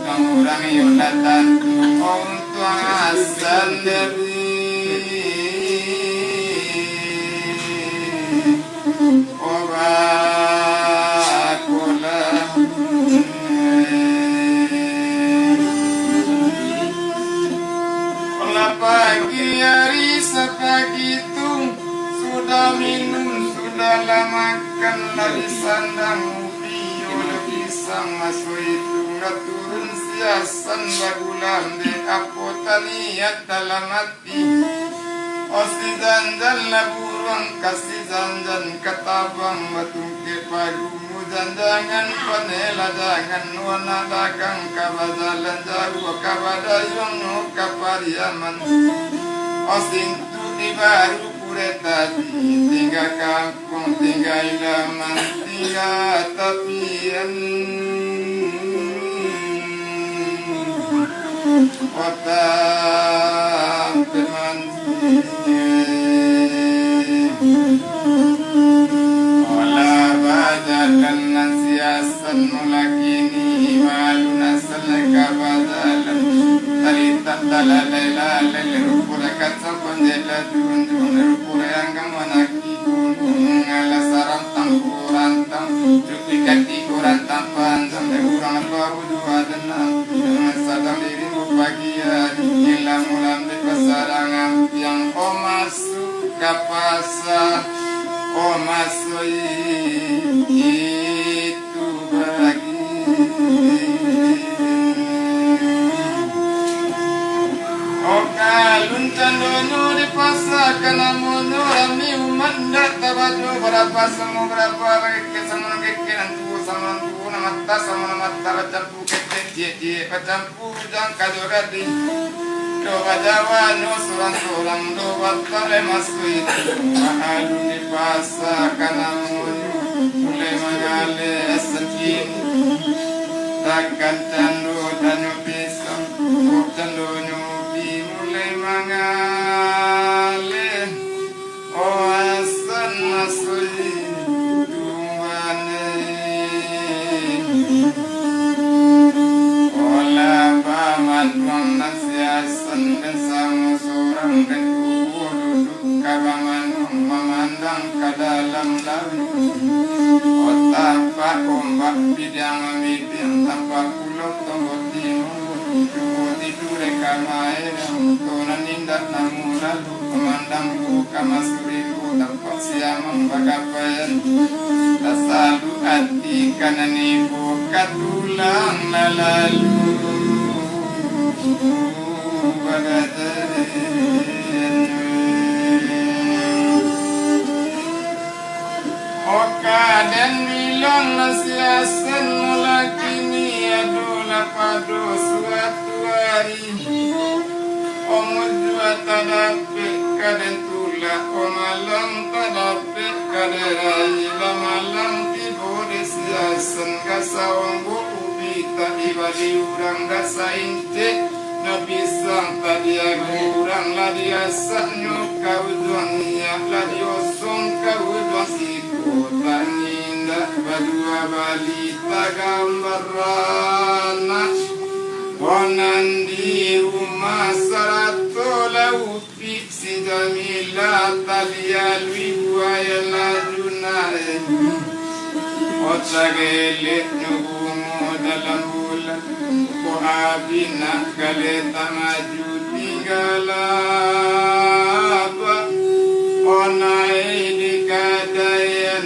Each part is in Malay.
ka orang yonatan untuk asal dari obakola pagi hari sepagi itu sudah minum sudah makan lari sandang ubi lebih sama so itu nggak turun siasan bagulam de apotaniat dalam hati osi janjan laburang kasih janjan katabang batung ke pagumu janjangan panela jangan wana dagang kabajalan jauh kabadayong no kapariaman osin tu di baru kureta tinggal kampung tinggal ilaman tinggal tapian kota teman olah bajalan nasiasan mulakini malu nasal kabajalan talitat dalalai rupura kaca penjela dun rupura anggang manaki gunung ala sarang tampuran tam cukup kaki kurang tampan sampai kurang baru dua denang sadang dirimu pagi hari hilang ulam di pasarangan yang masuk ke pasar masuk itu bagi kalun candono di pasar kena mono rami umat ndak tabatu berapa semua berapa ke sama ke nantu sama nantu nama tas sama nama tas campu kete je campu jang kadorati do bajawa no surang do watale masuk itu kalun di pasar kena mono mulai mangale sekin takkan cando danyo pisang cando mulai mangale asan masui tumbane ola paman wang nasiasan bersama seorang dan duduk kabangan memandang ke dalam laut otak pak ombak bidang tanpa pulau tombol timur tidur kamai tonan indah namun lalu memandang buka masuriku tampak siang membagapan tak selalu hati kanani buka tulang lalu oka dan bilang nasiasan melakini adalah pada suatu hari omul jua tadape kaden tula omalang tadape kaderai lamalang tibo desiasan kasawang bukubita ibadi urang gasainte nabi sang tadia urang ladiasa nyukau dunia ladiosong kau dosiku taninda badua balita gambarana Wanandi rumah sarato lau fiksi jamila talia lui buaya lajunae Otsagele nyugumu dalam bulan Kohabina kaleta maju tinggalaba Onai di kadayan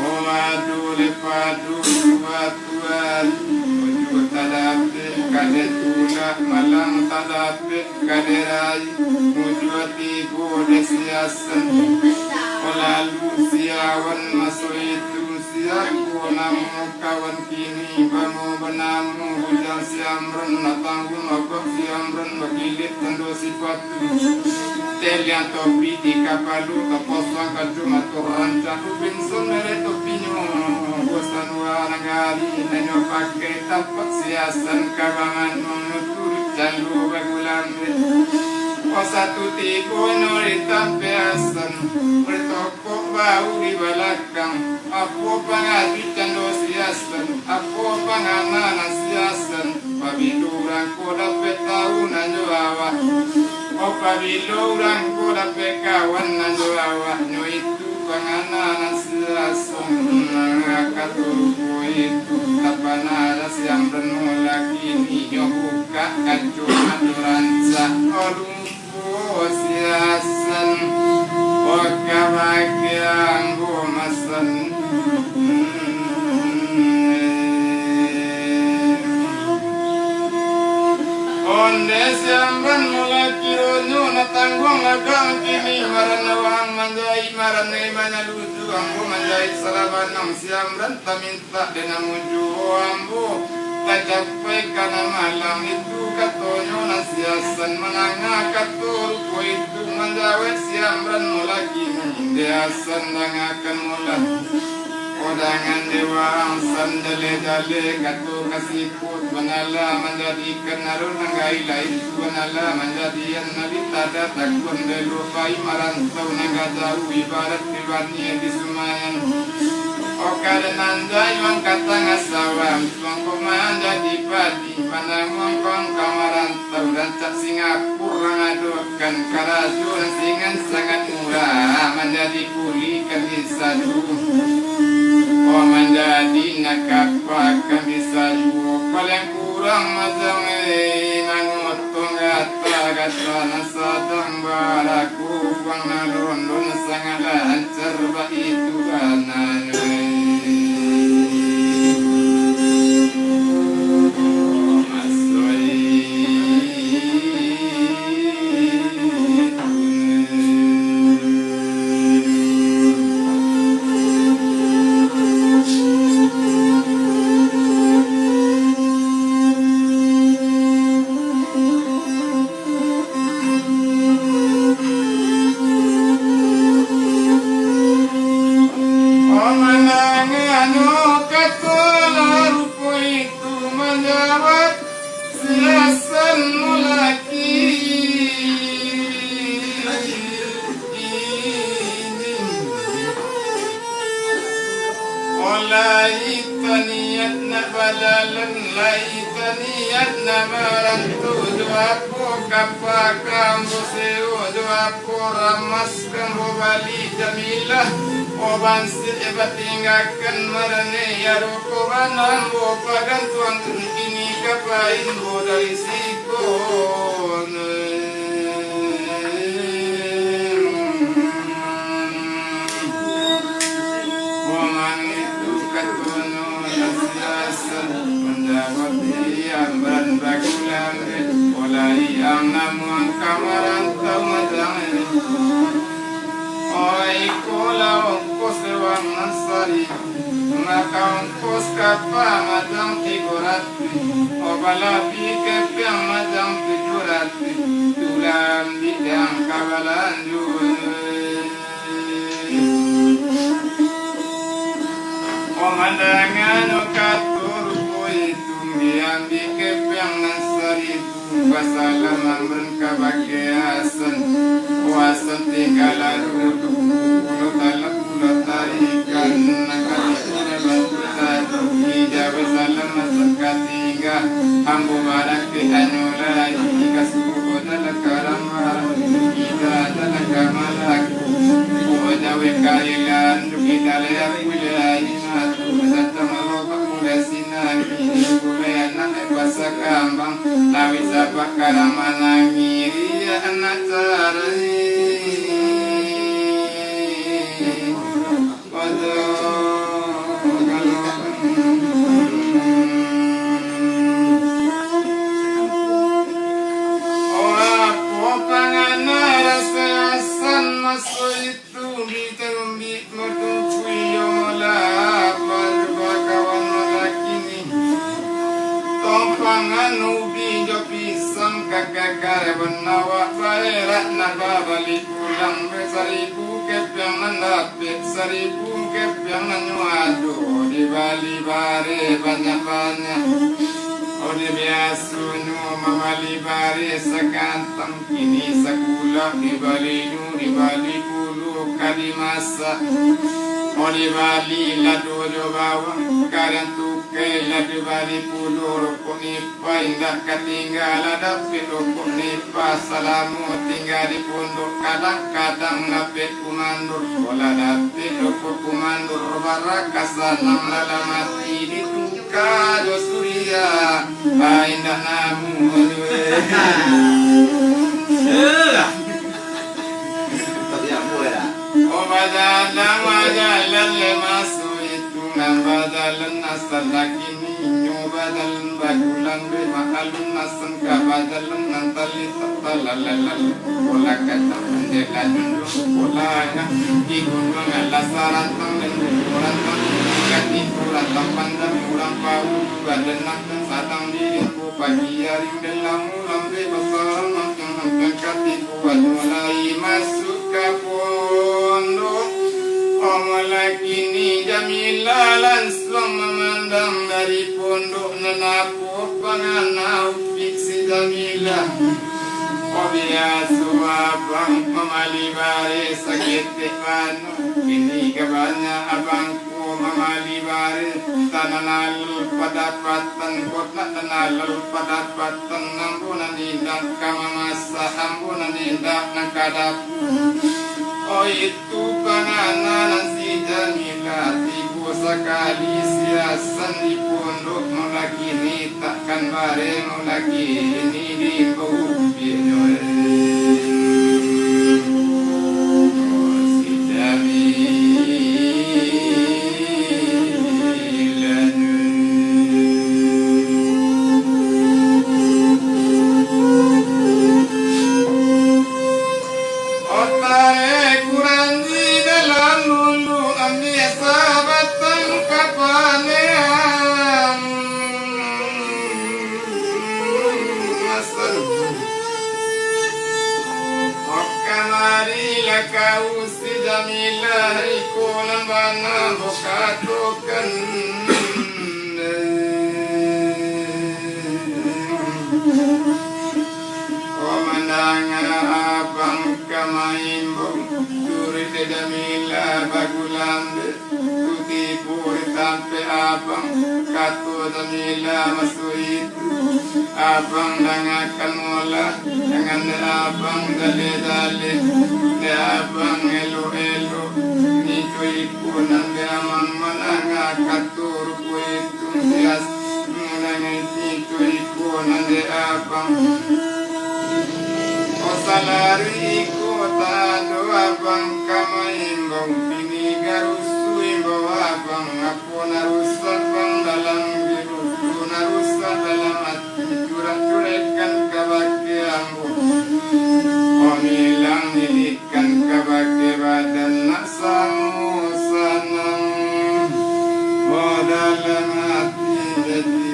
Oadule padu batuan tadape kade tula malang tadape kade rai mujuati bode siasan olalu siawan masoitu siaku namu kawan kini bamu benamu hujan siamran natanggu nogok siamran bagilit tendo sifatu telian topi di kapalu kaposang kajuma turanca ubin sunere topinyo bosan warangali nanyo pakai tapak siasan kabangan menutur jalur bagulan satu tigo nurita peasan bertokok bau di belakang aku pangati cando siasan aku pangana siasan pabilurang ko dapat tahu nanjoawa pabilurang ko dapat kawan nanjoawa nyo itu pangana siasan ngakaturuko itu tapanada siang renolaki niyo buka kacuma duransa siasan wakabagiang gumasan onde siamban mulaki ronyo natanggung lagang kini maranawang manjai maranai manyaluju ambu manjai salabanang siamban taminta dengan muju ambu tacapai karena malam itu katonyo nasiasan menanga katur ko itu menjawab siamran mulaki diasan dangakan mula kodangan dewa sandale jale katu kasiput manala menjadikan narun nanggaila itu manala menjadian nabi tada takun delupai marantau nangajau ibarat tibarnya di sumayan okada nanjai wang kata ngasawam tuang menjadi padi panamong kong kamarantau dan cak Singapura ngadokan karajuan singan sangat murah menjadi kuli kamisaju menjadi nakapa kamisaju paling kurang macam nangotong gata nasadang baraku pang nalondon sangat lancar ba itu kanan tinggalkan marane ya rokoban ambo pagantuan ini kapain bo dari sikon woman itu katono nasiasan menjawab diamban bagulang oleh yang namun kamaran tau madang oi kolau sewang nasari maka ongkos kapa madang tigorati obalapi kepiang madang tigorati tulam bidang kawalan omandangan okatur itu miambi kepiang nasari pasalaman berkabagiasan wasan tinggalan udah talak tarikan nakatuna bantuan ida wasalam masakatiga ambo barak anula ika suko dalakaramah ida dalakamalak oda wekailan kita leyak wilayah matu satang roba muda sinami kubayana pasakambang tawi sabak karamanangiri anak tarai kakak benawa baerat nababali pulang besaribu kepiang nandapit seribu kepiang nanyuado di Bali bare banyak-banyak Ode biasunu mamali bare sakantang kini sakula di balinu di bali pulu kadimasa. Ode bali ladu bawang karantu ke ladu bali pulu rukuni pa indah ketinggalan dapet rukuni pa salamu tinggal di pondok kadang-kadang napet kumandur bola dapet rukun kumandur barakasan nam lalamati di kado surya indah namu Obadalan wajalan lemasu itu nambadalan asal lagi ninyo badalan bagulan bemakalun nasan kabadalan nantali tatalalal bola kata mandela dulu bola na igunung alasaran tang lenduran tang kati kurang pandang kurang pau badan nak sadang diri ku pagi hari dalam lambe besar nang kati buat mulai masuk ke pondok lagi ni Jamila langsung memandang dari pondok nenapu panganau fiksi Jamila biasa abang memali bare sakit panu ini kebanyak abangku memali bare tananal padapatan kota tananal padapatan ampunan indah kamamasa ampunan indah nakadap itu panganan si Jamila tipu sekali siasan di pondok lagi ni takkan bareng lagi ini di bawah si Jamila kau si Jamila ikonan bana bokatokan Komandangan abang kamaimbo Turi de Jamila bagulambe Tuti puri tampe abang Kato Jamila masuitu Abang dangakan mola Jangan abang dale-dale abang elo-elo Niko ikunan biamang mananga katur kuitu sias Mulangit niko ikunan de abang Osalari iku tado abang kamaimbang Pini garusu imbaw abang Ako narusa bang dalam biru Ku narusa dalam hati Curat-curekan kabakiambo Onilang nilikan kabake badan nasamu sanang Modalang hati jadi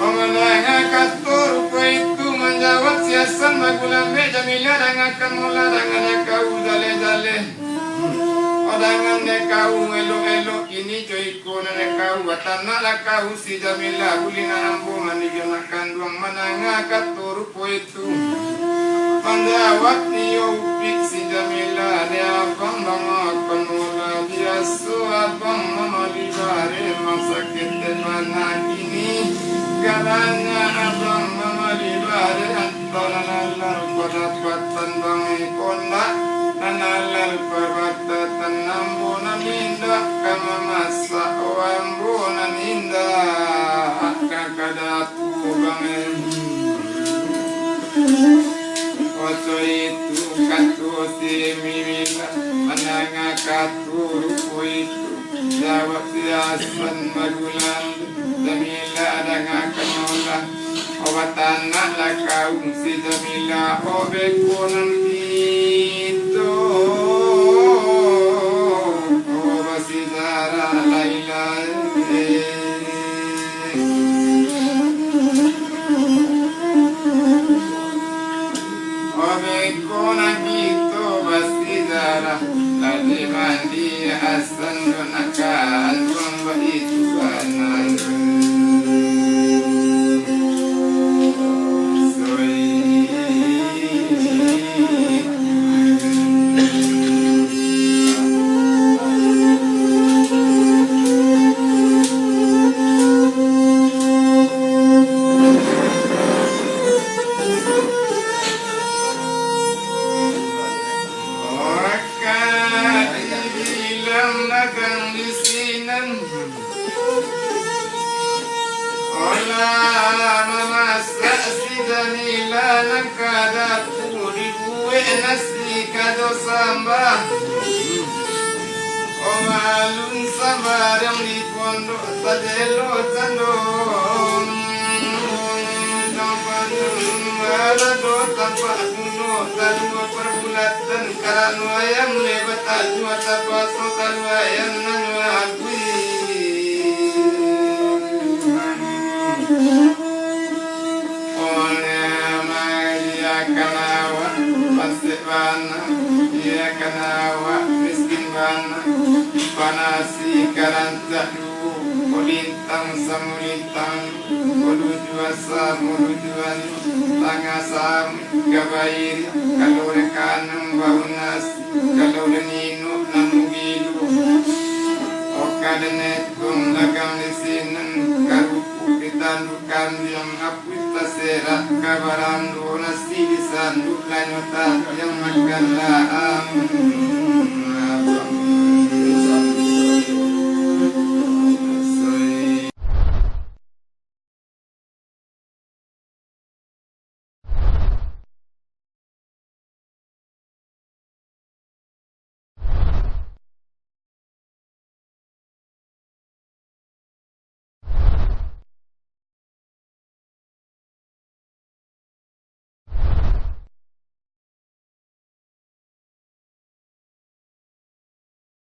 Omanang katur ko itu menjawab siasan magulambe Jamila dangakan mula dangannya kau dale-dale Odangan ne kau elo-elo ini joiku ne kau watanala kau si Jamila ulina ambo manigyo nakanduang mananga katur ko itu Panjawab niyo upik si Jamila ne abang dangakan mula biasa abang mamalibare masakit mana ini Galanya abang mamalibare antara padapatan bang ikona nanalar pabatan nambunan indah kamamasa ambunan indah kakadatu bang Oso itu katu si mimila mananga katu rupo itu jawab siasan magulang Jamila dangakan mola obatan nak kau si Jamila obekunan itu obasi zara laila obekunan itu basi zara lagi mandi asan masa sidani lana kada puri gue nasi kado sambah Omalun sabar yang di pondok tadelo tandon Tampanun marado tanpa kuno talua perbulatan karanu ayam lebat ajwa tapaso talua ayam nanua agui Kanawa pasti bana dia kanawa miskin bana panasi karanta du kolintang samulintang koludua samuluduan tangasam gabair kalau rekanang baunas kalau denino namugilu okadenet kung lagang lesinan karupu ditandukan yang apit tasera kabarandu nasi disanduk lanyotan yang makan laam